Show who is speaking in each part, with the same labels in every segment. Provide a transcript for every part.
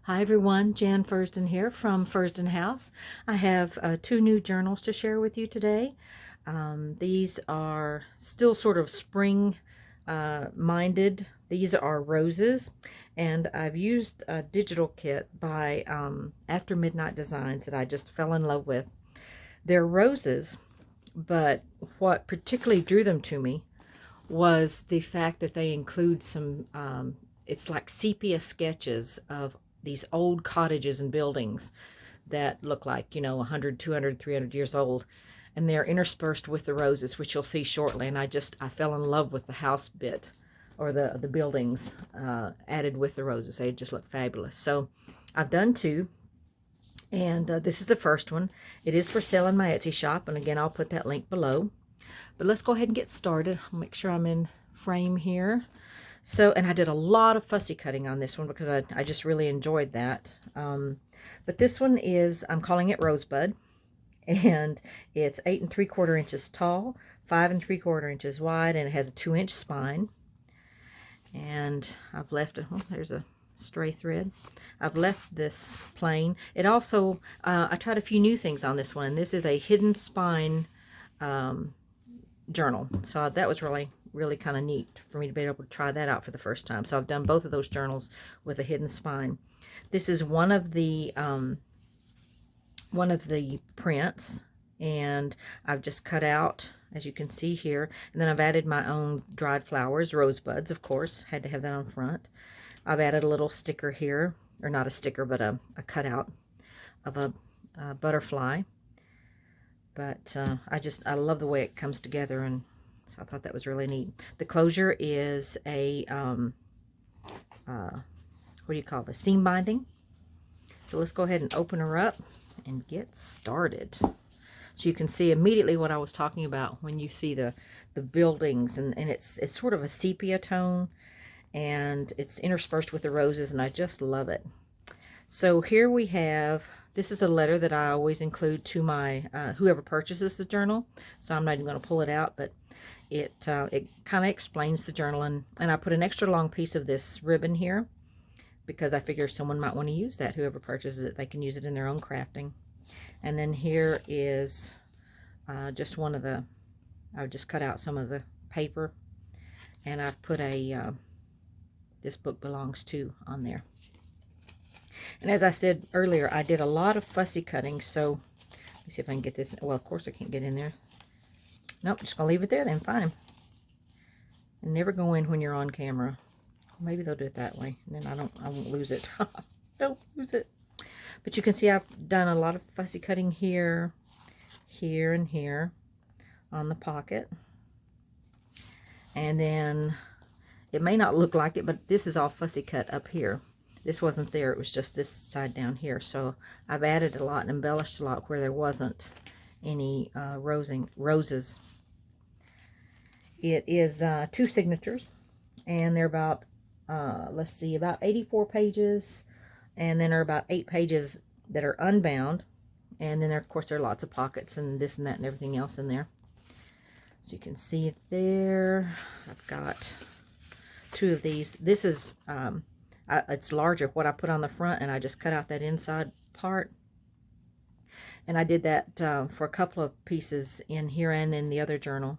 Speaker 1: Hi everyone, Jan Fursdon here from Fursdon House. I have two new journals to share with you today. These are still sort of spring minded. These are roses, and I've used a digital kit by After Midnight Designs that I just fell in love with. They're roses, but what particularly drew them to me was the fact that they include some, it's like sepia sketches of these old cottages and buildings that look like, 100, 200, 300 years old. And they're interspersed with the roses, which you'll see shortly. And I fell in love with the house bit, or the buildings added with the roses. They just look fabulous. So I've done two. And this is the first one. It is for sale in my Etsy shop. And again, I'll put that link below. But let's go ahead and get started. I'll make sure I'm in frame here. So, and I did a lot of fussy cutting on this one because I just really enjoyed that. But this one is, I'm calling it Rosebud. And it's 8 3/4 inches tall, 5 3/4 inches wide, and it has a 2-inch spine. And I've left, oh, there's a stray thread. I've left this plain. It also, I tried a few new things on this one. And this is a hidden spine journal. So that was really kind of neat for me to be able to try that out for the first time. So I've done both of those journals with a hidden spine. This is one of the prints, and I've just cut out, as you can see here, and then I've added my own dried flowers, rosebuds, of course, had to have that on front. I've added a little sticker here, or not a sticker, but a cutout of a butterfly. But I love the way it comes together, and so I thought that was really neat. The closure is a, what do you call this, seam binding. So let's go ahead and open her up and get started. So you can see immediately what I was talking about when you see the buildings, and it's sort of a sepia tone, and it's interspersed with the roses, and I just love it. So here we have, this is a letter that I always include to my, whoever purchases the journal. So I'm not even going to pull it out, but it kind of explains the journal. And I put an extra long piece of this ribbon here because I figure someone might want to use that. Whoever purchases it, they can use it in their own crafting. And then here is just one of the, I just cut out some of the paper. And I've put a, this book belongs to on there. And as I said earlier, I did a lot of fussy cutting, so let me see if I can get this. Well, of course I can't get in there. Nope, just gonna leave it there then, fine. And never go in when you're on camera. Maybe they'll do it that way, and then I won't lose it. Don't lose it. But you can see I've done a lot of fussy cutting here, here, and here on the pocket. And then it may not look like it, but this is all fussy cut up here. This wasn't there, it was just this side down here. So I've added a lot and embellished a lot where there wasn't any roses. It is 2 signatures, and they're about, let's see, about 84 pages, and then there are about 8 pages that are unbound, and then there, of course, there are lots of pockets and this and that and everything else in there. So you can see it there. I've got 2 of these. This is, it's larger, what I put on the front, and I just cut out that inside part. And I did that for a couple of pieces in here and in the other journal,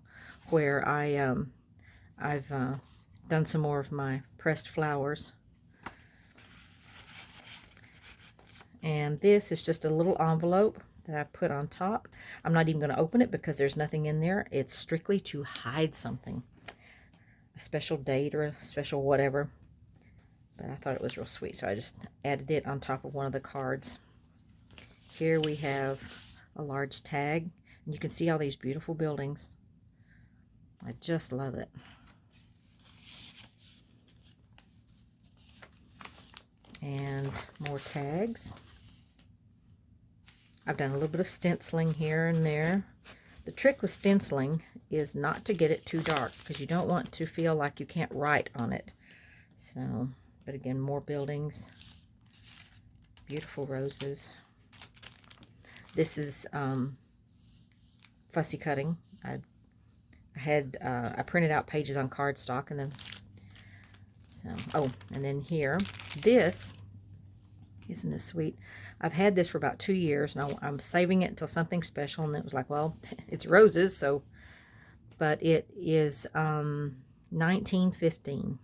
Speaker 1: where I've done some more of my pressed flowers. And this is just a little envelope that I put on top. I'm not even going to open it because there's nothing in there. It's strictly to hide something, a special date or a special whatever. But I thought it was real sweet, so I just added it on top of one of the cards. Here we have a large tag, and you can see all these beautiful buildings. I just love it. And more tags. I've done a little bit of stenciling here and there. The trick with stenciling is not to get it too dark, because you don't want to feel like you can't write on it. So, but again, more buildings, beautiful roses. This is fussy cutting. I printed out pages on cardstock, and then, so, oh, and then here, this Isn't this sweet? I've had this for about 2 years, and I'm saving it until something special, and it was like, well, it's roses, so, but it is 1915.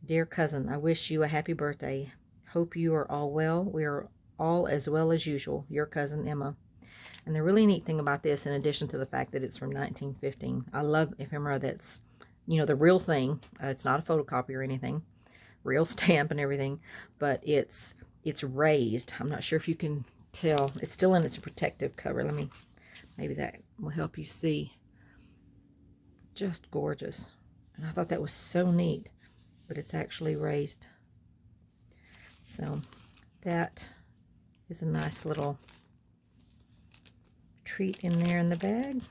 Speaker 1: Dear cousin, I wish you a happy birthday. Hope you are all well. We are all as well as usual. Your cousin, Emma. And the really neat thing about this, in addition to the fact that it's from 1915, I love ephemera that's, you know, the real thing. It's not a photocopy or anything. Real stamp and everything, but it's raised. I'm not sure if you can tell. It's still in its protective cover. Maybe that will help you see. Just gorgeous. And I thought that was so neat, but it's actually raised. So that is a nice little treat in there in the bag.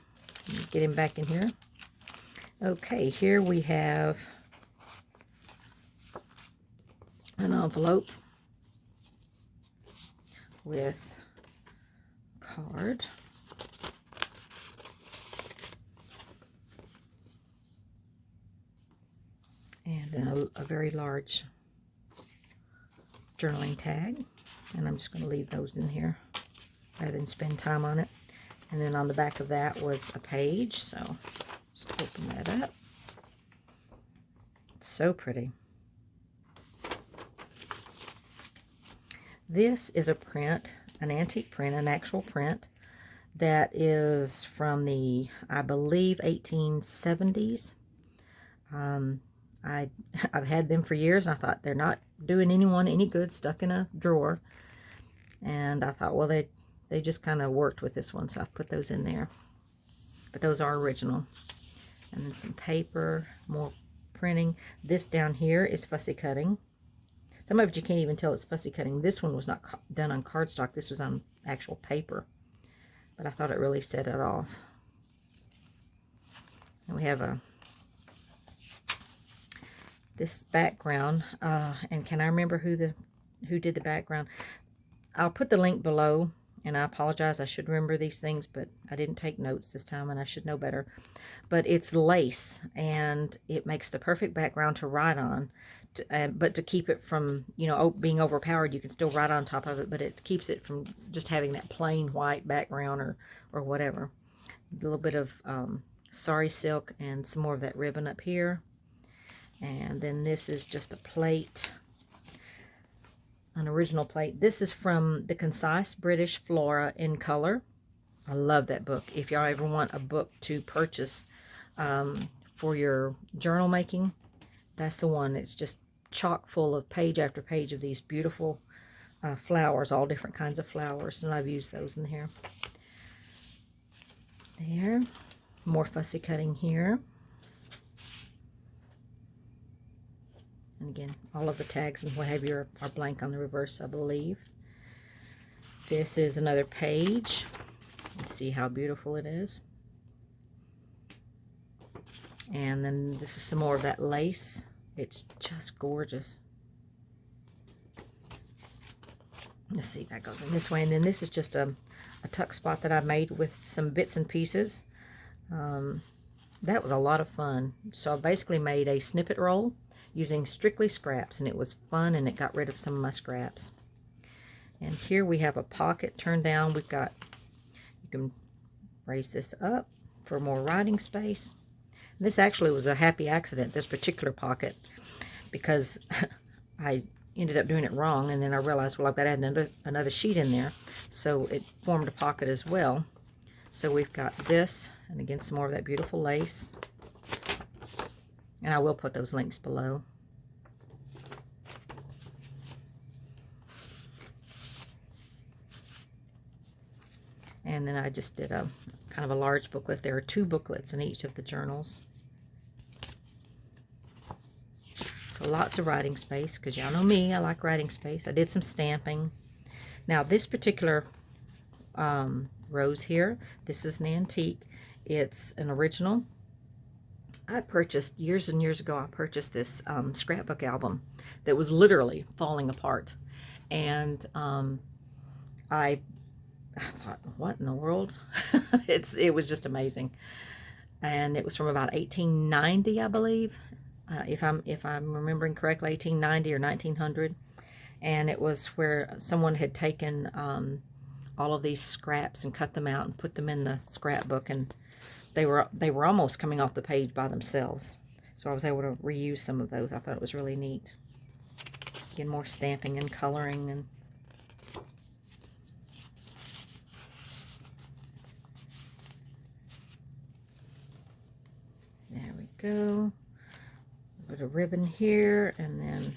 Speaker 1: Let me get him back in here. Okay, here we have an envelope with card. And then a very large journaling tag. And I'm just going to leave those in here rather than spend time on it. And then on the back of that was a page. So just open that up. It's so pretty. This is a print, an antique print, an actual print that is from the, I believe, 1870s. I've had them for years, and I thought they're not doing anyone any good, stuck in a drawer. And I thought, well, they just kind of worked with this one, so I've put those in there. But those are original. And then some paper, more printing. This down here is fussy cutting. Some of it you can't even tell it's fussy cutting. This one was not done on cardstock. This was on actual paper. But I thought it really set it off. And we have this background. And can I remember who did the background? I'll put the link below. And I apologize. I should remember these things, but I didn't take notes this time, and I should know better. But it's lace, and it makes the perfect background to write on. But to keep it from, you know, being overpowered, you can still write on top of it, but it keeps it from just having that plain white background or whatever. A little bit of sari silk and some more of that ribbon up here. And then this is just a plate. An original plate. This is from the Concise British Flora in Color. I love that book. If y'all ever want a book to purchase for your journal making, that's the one. It's just chock full of page after page of these beautiful flowers, all different kinds of flowers, and I've used those in here. There. More fussy cutting here. And again, all of the tags and what have you are blank on the reverse, I believe. This is another page. You see how beautiful it is. And then this is some more of that lace. It's just gorgeous. Let's see, that goes in this way. And then this is just a tuck spot that I made with some bits and pieces. That was a lot of fun. So I basically made a snippet roll using strictly scraps, and it was fun, and it got rid of some of my scraps. And here we have a pocket turned down. We've got, you can raise this up for more writing space. And this actually was a happy accident, this particular pocket, because I ended up doing it wrong, and then I realized, well, I've got to add another sheet in there. So it formed a pocket as well. So we've got this, and again, some more of that beautiful lace. And I will put those links below. And then I just did a kind of a large booklet. There are 2 booklets in each of the journals. So lots of writing space, because y'all know me, I like writing space. I did some stamping. Now this particular rose here, this is an antique. It's an original. I purchased, years and years ago, I purchased this scrapbook album that was literally falling apart. And I thought, what in the world? It was just amazing. And it was from about 1890, I believe. If I'm remembering correctly, 1890 or 1900. And it was where someone had taken all of these scraps and cut them out and put them in the scrapbook, and they were almost coming off the page by themselves. So I was able to reuse some of those. I thought it was really neat. Again, more stamping and coloring. And there we go. A bit of ribbon here, and then,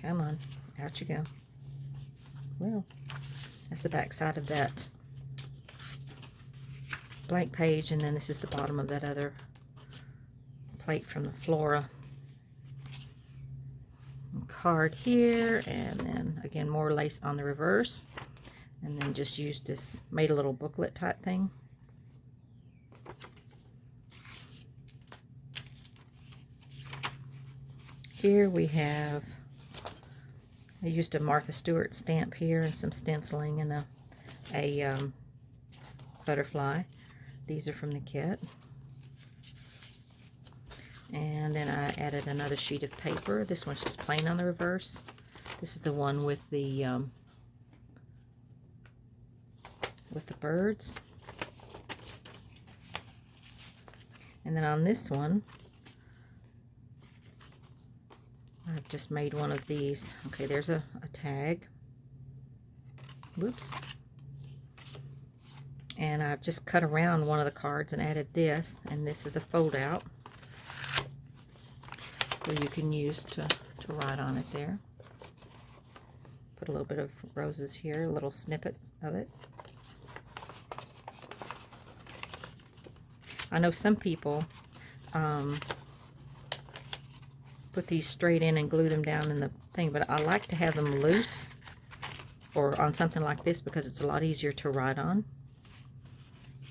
Speaker 1: come on, out you go. Well, that's the back side of that blank page, and then this is the bottom of that other plate from the Flora card here, and then again more lace on the reverse, and then just used this, made a little booklet type thing. Here we have, I used a Martha Stewart stamp here and some stenciling and a butterfly. These are from the kit. And then I added another sheet of paper. This one's just plain on the reverse. This is the one with the birds. And then on this one, I've just made one of these. Okay, there's a tag. Whoops. And I've just cut around one of the cards and added this, and this is a fold out where you can use to write on it there. Put a little bit of roses here, a little snippet of it. I know some people put these straight in and glue them down in the thing, but I like to have them loose or on something like this because it's a lot easier to write on.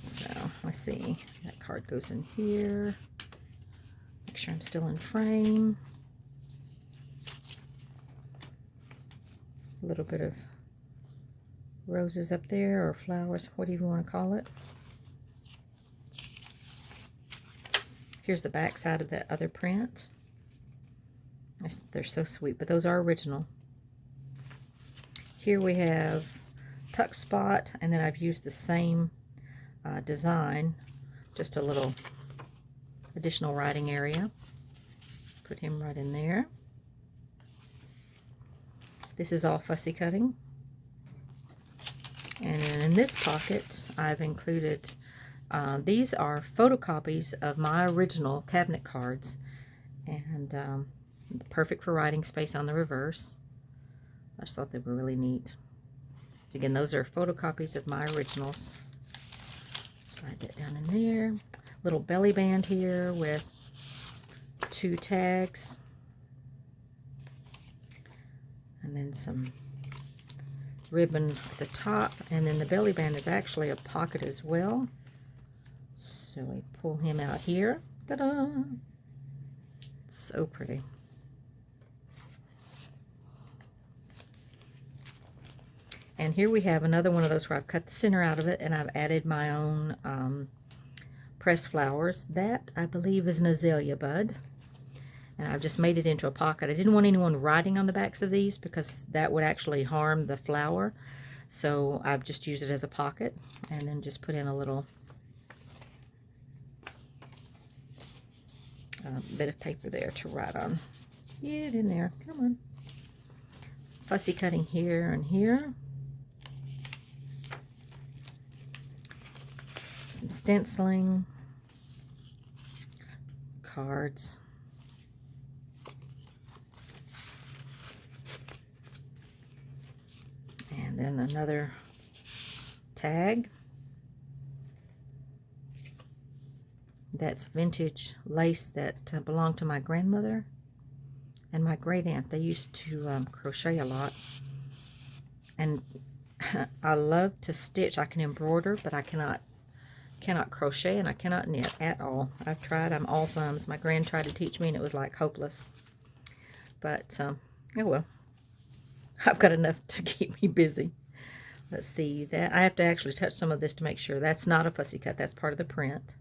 Speaker 1: So let's see, that card goes in here. Make sure I'm still in frame. A little bit of roses up there, or flowers, whatever you want to call it. Here's the back side of that other print. They're so sweet, but those are original. Here we have tuck spot, and then I've used the same design, just a little additional writing area. Put him right in there. This is all fussy cutting. And then in this pocket, I've included, these are photocopies of my original cabinet cards, and perfect for writing space on the reverse. I just thought they were really neat. Again, those are photocopies of my originals. Slide that down in there. Little belly band here with 2 tags. And then some ribbon at the top. And then the belly band is actually a pocket as well. So we pull him out here. Ta-da! So pretty. And here we have another one of those where I've cut the center out of it and I've added my own pressed flowers. That, I believe, is an azalea bud. And I've just made it into a pocket. I didn't want anyone writing on the backs of these because that would actually harm the flower. So I've just used it as a pocket and then just put in a little bit of paper there to write on. Get in there. Come on. Fussy cutting here and here. Some stenciling. Cards. And then another tag. That's vintage lace that belonged to my grandmother and my great aunt. They used to crochet a lot. And I love to stitch. I can embroider, but I cannot crochet, and I cannot knit at all. I've tried. I'm all thumbs. My grand tried to teach me, and it was like hopeless. But, oh well. I've got enough to keep me busy. Let's see. That I have to actually touch some of this to make sure. That's not a fussy cut. That's part of the print.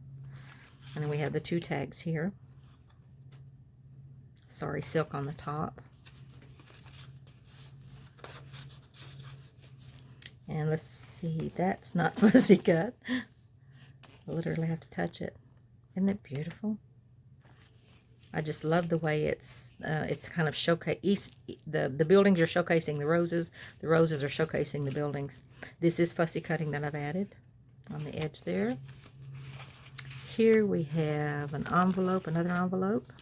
Speaker 1: And then we have the 2 tags here. Sorry, silk on the top. And let's see, that's not fussy cut. I literally have to touch it. Isn't it beautiful? I just love the way it's kind of showcase. The buildings are showcasing the roses are showcasing the buildings. This is fussy cutting that I've added on the edge there. Here we have an envelope, another envelope.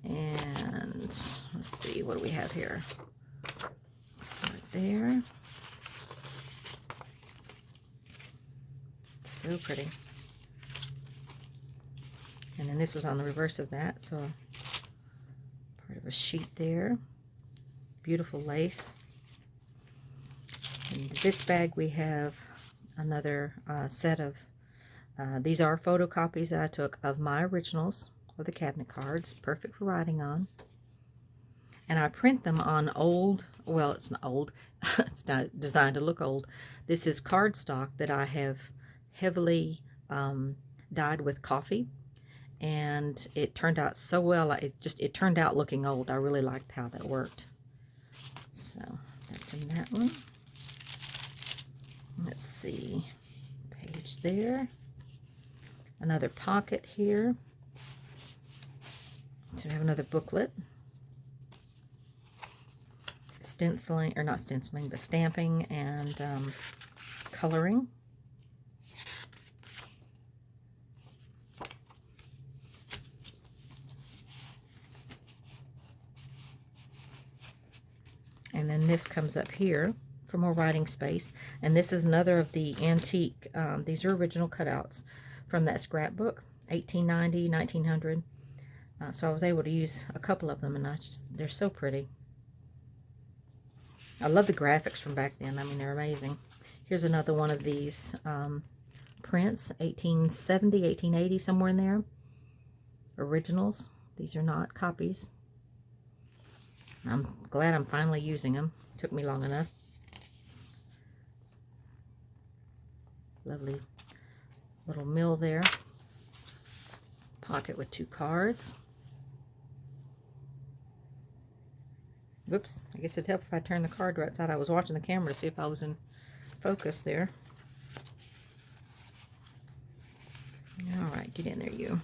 Speaker 1: And let's see, what do we have here? Right there. So pretty. And then this was on the reverse of that, so part of a sheet there. Beautiful lace. In this bag we have another set of, these are photocopies that I took of my originals of the cabinet cards, perfect for writing on. And I print them on old, well, it's not old, it's not designed to look old. This is cardstock that I have heavily dyed with coffee. And it turned out so well. It turned out looking old. I really liked how that worked. So that's in that one. Let's see, page there. Another pocket here. So we have another booklet. Stenciling, or not stenciling, but stamping and coloring. And then this comes up here for more writing space. And this is another of the antique, these are original cutouts from that scrapbook, 1890, 1900. So I was able to use a couple of them, and they're so pretty. I love the graphics from back then. I mean, they're amazing. Here's another one of these prints, 1870, 1880, somewhere in there. Originals. These are not copies. I'm glad I'm finally using them. Took me long enough. Lovely little mill there. Pocket with 2 cards. Whoops, I guess it'd help if I turned the card right side. I was watching the camera to see if I was in focus there. Alright, get in there, you.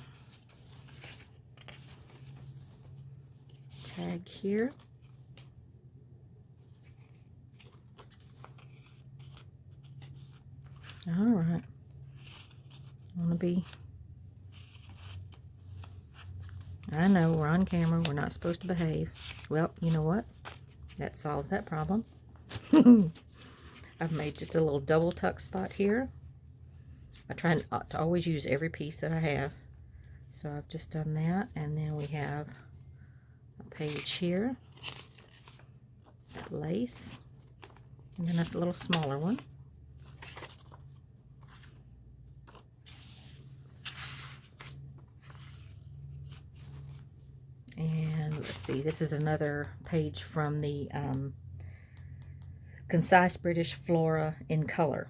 Speaker 1: Tag here. Alright. I want to be... I know, we're on camera. We're not supposed to behave. Well, you know what? That solves that problem. I've made just a little double tuck spot here. I try to always use every piece that I have. So I've just done that. And then we have a page here. Lace. And then that's a little smaller one. And let's see, this is another page from the Concise British Flora in Color.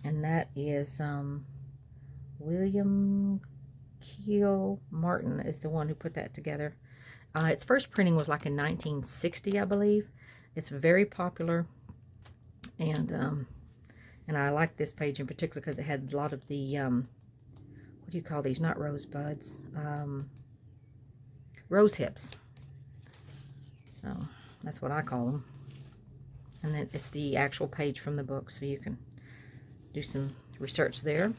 Speaker 1: And that is William Keel Martin is the one who put that together. Its first printing was like in 1960, I believe. It's very popular. And I like this page in particular because it had a lot of the, what do you call these? Not rosebuds. Rose hips. So that's what I call them. And then it's the actual page from the book, so you can do some research there.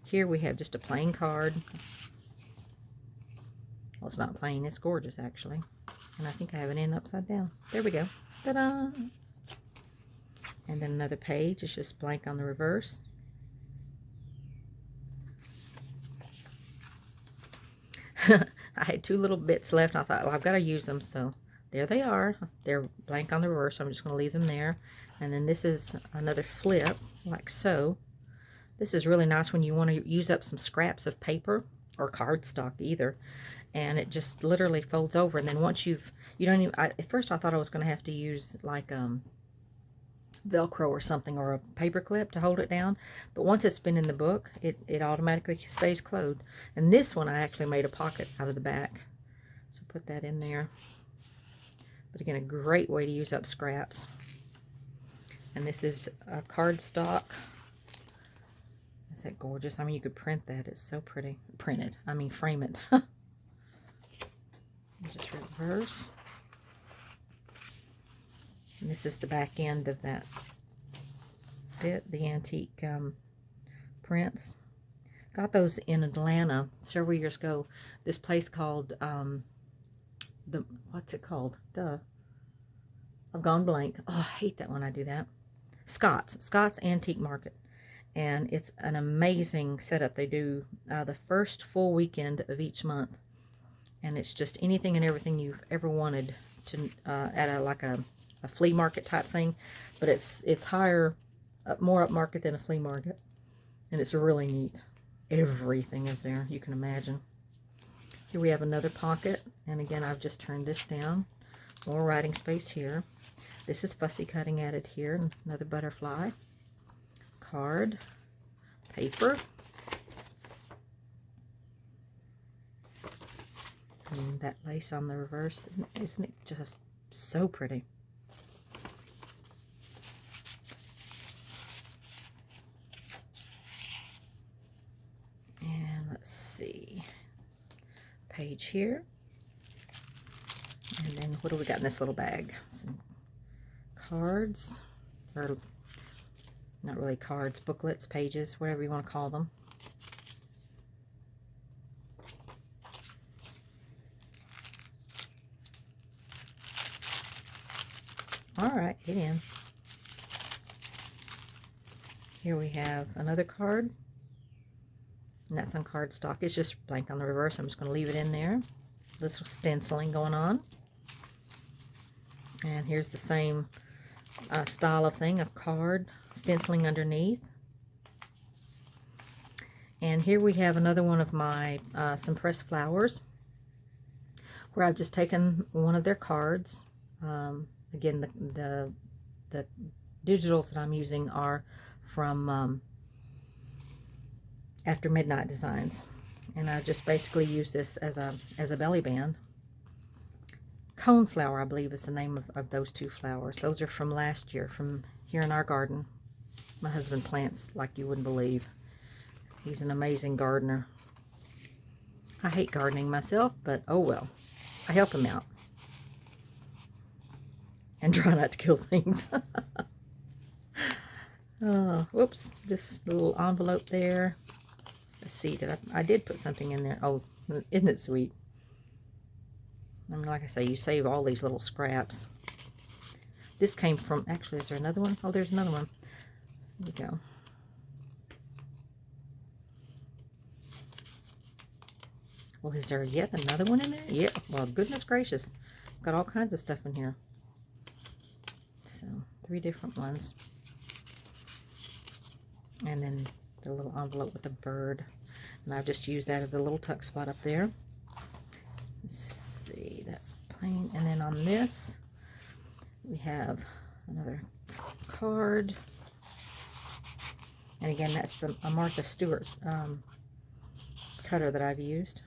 Speaker 1: Here we have just a plain card. Well, it's not plain, it's gorgeous actually. And I think I have an end upside down. There we go. Ta-da! And then another page, it's just blank on the reverse. I had 2 little bits left. I thought, well, I've got to use them. So there they are. They're blank on the reverse. So I'm just going to leave them there. And then this is another flip, like so. This is really nice when you want to use up some scraps of paper or cardstock either. And it just literally folds over. And then once you don't even, at first I thought I was going to have to use like Velcro or something, or a paper clip to hold it down, but once it's been in the book, it automatically stays closed. And this one I actually made a pocket out of the back, so put that in there. But again, a great way to use up scraps. And this is a cardstock. Is that gorgeous? I mean, you could print that. It's so pretty. Print it. I mean, frame it. Just reverse. And this is the back end of that bit, the antique prints. Got those in Atlanta several years ago. This place called, what's it called? I've gone blank. Oh, I hate that when I do that. Scott's Antique Market. And it's an amazing setup. They do the first full weekend of each month. And it's just anything and everything you've ever wanted to at like a flea market type thing. But it's higher, more upmarket than a flea market. And it's really neat. Everything is there, you can imagine. Here we have another pocket. And again, I've just turned this down. More writing space here. This is fussy cutting added here. Another butterfly. Card. Paper. And that lace on the reverse. Isn't it just so pretty? And let's see. Page here. And then what do we got in this little bag? Some cards, or not really cards, booklets, pages, whatever you want to call them. All right, get in. Here we have another card, and that's on cardstock. It's just blank on the reverse. I'm just going to leave it in there. This stenciling going on. And here's the same style of thing, a card, stenciling underneath. And here we have another one of my some pressed flowers, where I've just taken one of their cards. Again, the digitals that I'm using are from After Midnight Designs, and I just basically use this as a belly band. Coneflower, I believe, is the name of those two flowers. Those are from last year, from here in our garden. My husband plants like you wouldn't believe. He's an amazing gardener. I hate gardening myself, but oh well. I help him out. And try not to kill things. Whoops, this little envelope there. Let's see, I did put something in there. Oh, isn't it sweet? I mean, like I say, you save all these little scraps. This came from, actually, is there another one? Oh, there's another one. There we go. Well, is there yet another one in there? Yeah, well, goodness gracious. Got all kinds of stuff in here. So, 3 different ones. And then the little envelope with a bird. And I've just used that as a little tuck spot up there. See, that's plain. And then on this we have another card, and again that's the Martha Stewart cutter that I've used.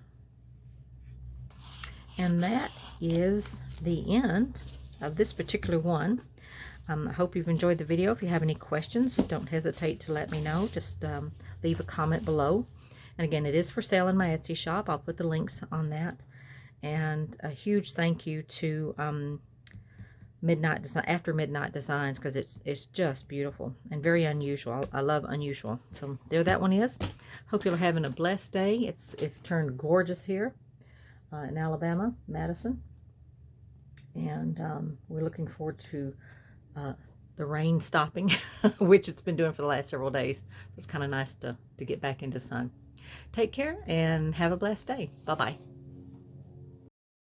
Speaker 1: And that is the end of this particular one. I hope you've enjoyed the video. If you have any questions, don't hesitate to let me know. Just leave a comment below. And again, it is for sale in my Etsy shop. I'll put the links on that. And a huge thank you to After Midnight Designs, because it's just beautiful and very unusual. I love unusual. So there that one is. Hope you're having a blessed day. It's turned gorgeous here in Alabama, Madison. And we're looking forward to the rain stopping, which it's been doing for the last several days. So it's kind of nice to get back into sun. Take care and have a blessed day. Bye-bye.